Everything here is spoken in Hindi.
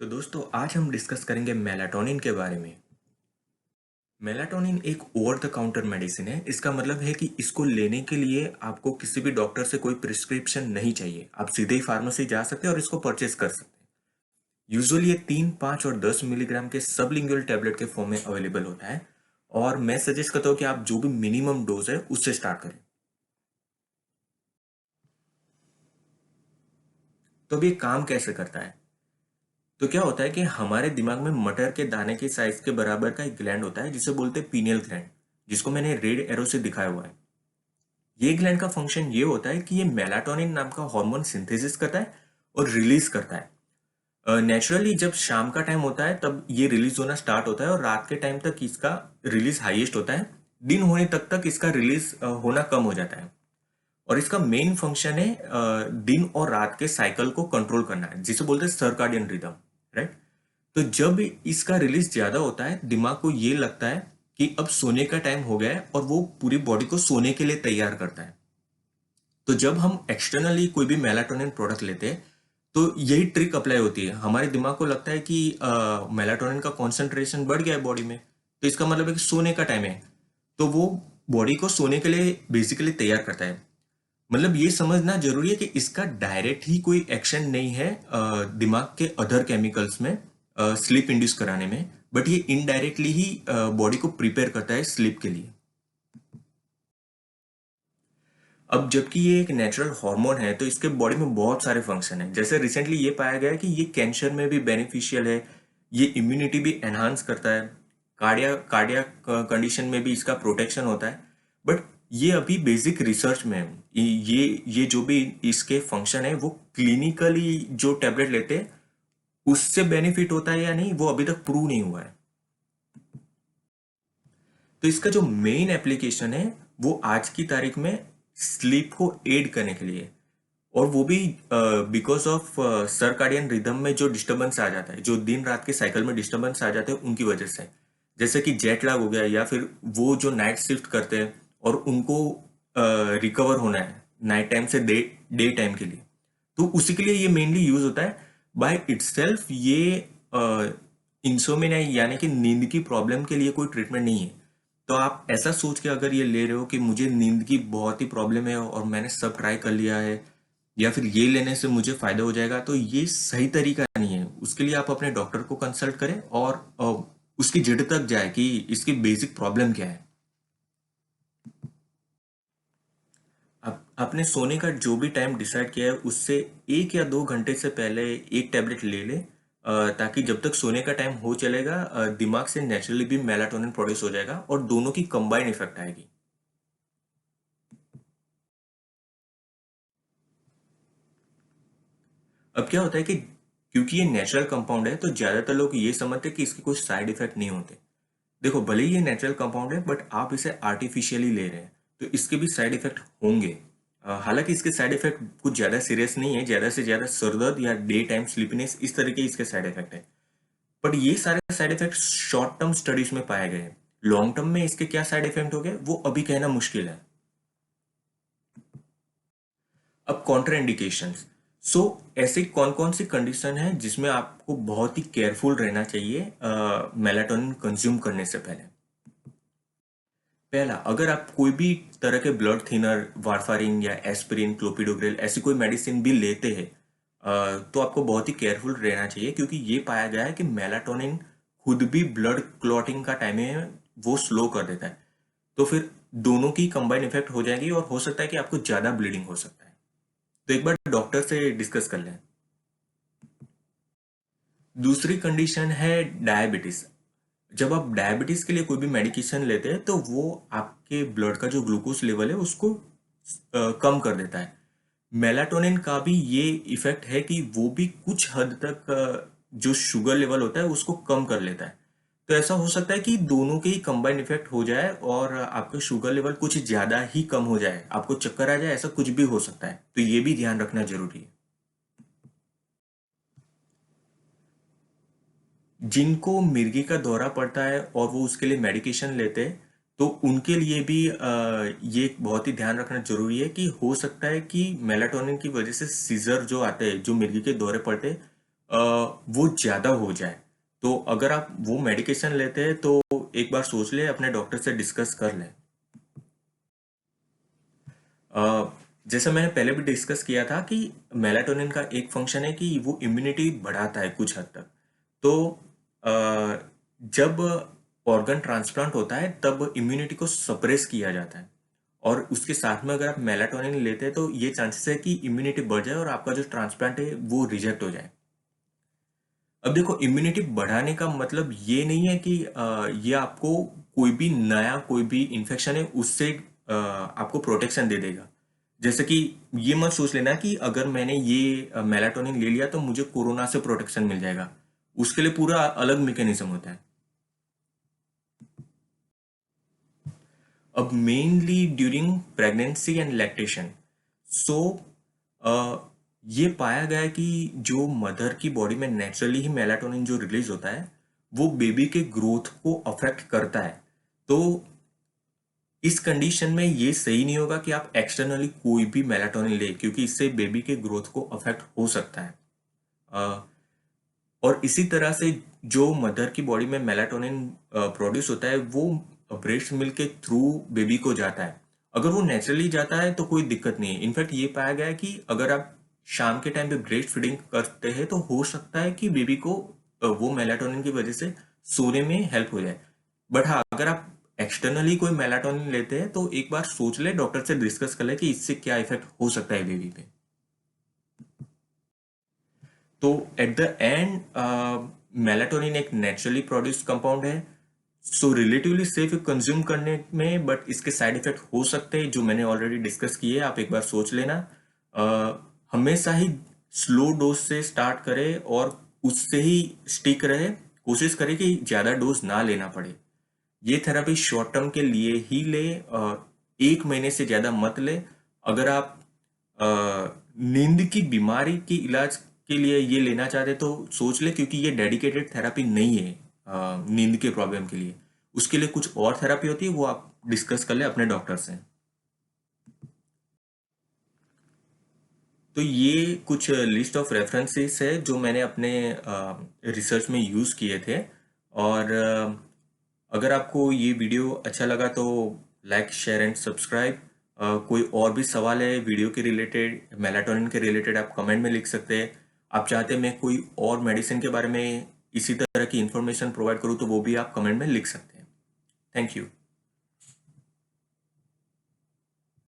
तो दोस्तों आज हम डिस्कस करेंगे मेलाटोनिन के बारे में। मेलाटोनिन एक ओवर द काउंटर मेडिसिन है। इसका मतलब है कि इसको लेने के लिए आपको किसी भी डॉक्टर से कोई प्रिस्क्रिप्शन नहीं चाहिए। आप सीधे ही फार्मेसी जा सकते हैं और इसको परचेज कर सकते हैं। यूजुअली ये 3, 5 और 10 मिलीग्राम के सबलिंगुअल टैबलेट के फॉर्म में अवेलेबल होता है और मैं सजेस्ट करता हूँ कि आप जो भी मिनिमम डोज है उससे स्टार्ट करें। तो अब ये काम कैसे करता है? तो क्या होता है कि हमारे दिमाग में मटर के दाने के साइज के बराबर का एक ग्लैंड होता है जिसे बोलते हैं पीनियल ग्लैंड, जिसको मैंने रेड एरो से दिखाया हुआ है। ये ग्लैंड का फंक्शन ये होता है कि ये मेलाटोनिन नाम का हार्मोन सिंथेसिस करता है और रिलीज करता है। नेचुरली जब शाम का टाइम होता है तब ये रिलीज होना स्टार्ट होता है और रात के टाइम तक इसका रिलीज हाईएस्ट होता है। दिन होने तक इसका रिलीज होना कम हो जाता है। और इसका मेन फंक्शन है दिन और रात के साइकिल को कंट्रोल करना है, जिसे बोलते हैं सर्काडियन रिदम। राइट। तो जब इसका रिलीज ज्यादा होता है दिमाग को ये लगता है कि अब सोने का टाइम हो गया है और वो पूरी बॉडी को सोने के लिए तैयार करता है। तो जब हम एक्सटर्नली कोई भी मेलाटोनिन प्रोडक्ट लेते हैं तो यही ट्रिक अप्लाई होती है। हमारे दिमाग को लगता है कि मेलाटोनिन का कॉन्सेंट्रेशन बढ़ गया है बॉडी में, तो इसका मतलब है कि सोने का टाइम है। तो वो बॉडी को सोने के लिए बेसिकली तैयार करता है। मतलब ये समझना जरूरी है कि इसका डायरेक्ट ही कोई एक्शन नहीं है दिमाग के अदर केमिकल्स में स्लीप इंड्यूस कराने में, बट ये इनडायरेक्टली ही बॉडी को प्रिपेयर करता है स्लीप के लिए। अब जबकि ये एक नेचुरल हार्मोन है तो इसके बॉडी में बहुत सारे फंक्शन हैं। जैसे रिसेंटली ये पाया गया है कि ये कैंसर में भी बेनिफिशियल है, ये इम्यूनिटी भी एनहांस करता है, कार्डिया कार्डिया कंडीशन में भी इसका प्रोटेक्शन होता है। बट ये अभी बेसिक रिसर्च में है। ये जो भी इसके फंक्शन है वो क्लिनिकली जो टैबलेट लेते हैं उससे बेनिफिट होता है या नहीं वो अभी तक प्रूव नहीं हुआ है। तो इसका जो मेन एप्लीकेशन है वो आज की तारीख में स्लीप को एड करने के लिए, और वो भी बिकॉज ऑफ सर्काडियन रिदम में जो डिस्टरबेंस आ जाता है, जो दिन रात के साइकिल में डिस्टरबेंस आ जाते हैं उनकी वजह से। जैसे कि जेट लैग हो गया या फिर वो जो नाइट शिफ्ट करते हैं और उनको रिकवर होना है नाइट टाइम से डे डे टाइम के लिए, तो उसी के लिए ये मेनली यूज होता है। बाय इटसेल्फ ये इंसोमिनिया यानी कि नींद की प्रॉब्लम के लिए कोई ट्रीटमेंट नहीं है। तो आप ऐसा सोच के अगर ये ले रहे हो कि मुझे नींद की बहुत ही प्रॉब्लम है और मैंने सब ट्राई कर लिया है या फिर ये लेने से मुझे फायदा हो जाएगा, तो ये सही तरीका नहीं है। उसके लिए आप अपने डॉक्टर को कंसल्ट करें और उसकी जड़ तक जाए कि इसकी बेसिक प्रॉब्लम क्या है। आप अपने सोने का जो भी टाइम डिसाइड किया है उससे 1 या 2 घंटे से पहले एक टैबलेट ले ले, ताकि जब तक सोने का टाइम हो चलेगा दिमाग से नेचुरली भी मेलाटोनिन प्रोड्यूस हो जाएगा और दोनों की कंबाइन इफेक्ट आएगी। अब क्या होता है कि क्योंकि ये नेचुरल कंपाउंड है तो ज्यादातर लोग ये समझते हैं कि इसके कोई साइड इफेक्ट नहीं होते। देखो, भले ही ये नेचुरल कंपाउंड है बट आप इसे आर्टिफिशियली ले रहे हैं तो इसके भी साइड इफेक्ट होंगे। हालांकि इसके साइड इफेक्ट कुछ ज्यादा सीरियस नहीं है, ज्यादा से ज्यादा सरदर्द या डे टाइम स्लीपनेस, इस तरह के इसके साइड इफेक्ट है। बट ये सारे side effect short term studies में पाए गए हैं। लॉन्ग टर्म में इसके क्या साइड इफेक्ट हो गए वो अभी कहना मुश्किल है। अब कॉन्ट्रा इंडिकेशंस। सो ऐसी कौन कौन सी कंडीशन है जिसमें आपको बहुत ही केयरफुल रहना चाहिए मेलाटोनिन कंज्यूम करने से पहले? पहला, अगर आप कोई भी तरह के ब्लड थिनर, वारफारिन या एस्पिरिन, क्लोपिडोग्रेल ऐसी कोई मेडिसिन भी लेते हैं तो आपको बहुत ही केयरफुल रहना चाहिए, क्योंकि ये पाया गया है कि मेलाटोनिन खुद भी ब्लड क्लॉटिंग का टाइम है वो स्लो कर देता है। तो फिर दोनों की कंबाइन इफेक्ट हो जाएगी और हो सकता है कि आपको ज्यादा ब्लीडिंग हो सकता है। तो एक बार डॉक्टर से डिस्कस कर लें। दूसरी कंडीशन है डायबिटीज। जब आप डायबिटीज के लिए कोई भी मेडिकेशन लेते हैं तो वो आपके ब्लड का जो ग्लूकोज लेवल है उसको कम कर देता है। मेलाटोनिन का भी ये इफेक्ट है कि वो भी कुछ हद तक जो शुगर लेवल होता है उसको कम कर लेता है। तो ऐसा हो सकता है कि दोनों के ही कंबाइन इफेक्ट हो जाए और आपका शुगर लेवल कुछ ज्यादा ही कम हो जाए, आपको चक्कर आ जाए, ऐसा कुछ भी हो सकता है। तो ये भी ध्यान रखना जरूरी है। जिनको मिर्गी का दौरा पड़ता है और वो उसके लिए मेडिकेशन लेते हैं तो उनके लिए भी ये बहुत ही ध्यान रखना जरूरी है कि हो सकता है कि मेलाटोनिन की वजह से सीजर जो आते हैं, जो मिर्गी के दौरे पड़ते हैं, वो ज़्यादा हो जाए। तो अगर आप वो मेडिकेशन लेते हैं तो एक बार सोच ले, अपने डॉक्टर से डिस्कस कर लें। अ, जैसे मैंने पहले भी डिस्कस किया था कि मेलाटोनिन का एक फंक्शन है कि वो इम्यूनिटी बढ़ाता है कुछ हद तक। तो अ, जब ऑर्गन ट्रांसप्लांट होता है तब इम्यूनिटी को सप्रेस किया जाता है, और उसके साथ में अगर आप मेलाटोनिन लेते हैं तो ये चांसेस है कि इम्यूनिटी बढ़ जाए और आपका जो ट्रांसप्लांट है वो रिजेक्ट हो जाए। अब देखो, इम्यूनिटी बढ़ाने का मतलब ये नहीं है कि ये आपको कोई भी नया कोई भी इन्फेक्शन है उससे आपको प्रोटेक्शन दे देगा। जैसे कि ये मत सोच लेना कि अगर मैंने ये मेलाटोनिन ले लिया तो मुझे कोरोना से प्रोटेक्शन मिल जाएगा। उसके लिए पूरा अलग मैकेनिज्म होता है। अब mainly during pregnancy and lactation, so ये पाया गया है कि जो मदर की बॉडी में नेचुरली ही मेलाटोनिन जो रिलीज होता है वो बेबी के ग्रोथ को अफेक्ट करता है। तो इस कंडीशन में ये सही नहीं होगा कि आप एक्सटर्नली कोई भी मेलाटोनिन ले, क्योंकि इससे बेबी के ग्रोथ को अफेक्ट हो सकता है। अ, और इसी तरह से जो मदर की बॉडी में मेलाटोनिन प्रोड्यूस होता है वो ब्रेस्ट मिल्क के थ्रू बेबी को जाता है। अगर वो नेचुरली जाता है तो कोई दिक्कत नहीं है। इनफैक्ट ये पाया गया है कि अगर आप शाम के टाइम पे ब्रेस्ट फीडिंग करते हैं तो हो सकता है कि बेबी को वो मेलाटोनिन की वजह से सोने में हेल्प हो जाए। बट हाँ, अगर आप एक्सटर्नली कोई मेलाटोनिन लेते हैं तो एक बार सोच ले, डॉक्टर से डिस्कस कर ले कि इससे क्या इफेक्ट हो सकता है बेबी पे। तो एट द एंड मेलाटोनिन एक नेचुरली प्रोड्यूस कंपाउंड है, सो रिलेटिवली सेफ कंज्यूम करने में, बट इसके साइड इफेक्ट हो सकते हैं जो मैंने ऑलरेडी डिस्कस किए। आप एक बार सोच लेना। हमेशा ही स्लो डोज से स्टार्ट करें और उससे ही स्टिक रहे। कोशिश करें कि ज़्यादा डोज ना लेना पड़े। ये थेरेपी शॉर्ट टर्म के लिए ही ले, 1 महीने से ज़्यादा मत ले। अगर आप अ, नींद की बीमारी की इलाज के लिए ये लेना चाहते तो सोच ले, क्योंकि ये डेडिकेटेड थेरेपी नहीं है नींद के प्रॉब्लम के लिए। उसके लिए कुछ और थेरेपी होती है, वो आप डिस्कस कर ले अपने डॉक्टर से। तो ये कुछ लिस्ट ऑफ रेफरेंसेस है जो मैंने अपने रिसर्च में यूज़ किए थे। और अगर आपको ये वीडियो अच्छा लगा तो लाइक शेयर एंड सब्सक्राइब। कोई और भी सवाल है वीडियो के रिलेटेड, मेलाटोनिन के रिलेटेड, आप कमेंट में लिख सकते हैं। आप चाहते हैं मैं कोई और मेडिसिन के बारे में इसी तरह की इंफॉर्मेशन प्रोवाइड करूँ तो वो भी आप कमेंट में लिख सकते हैं। Thank you.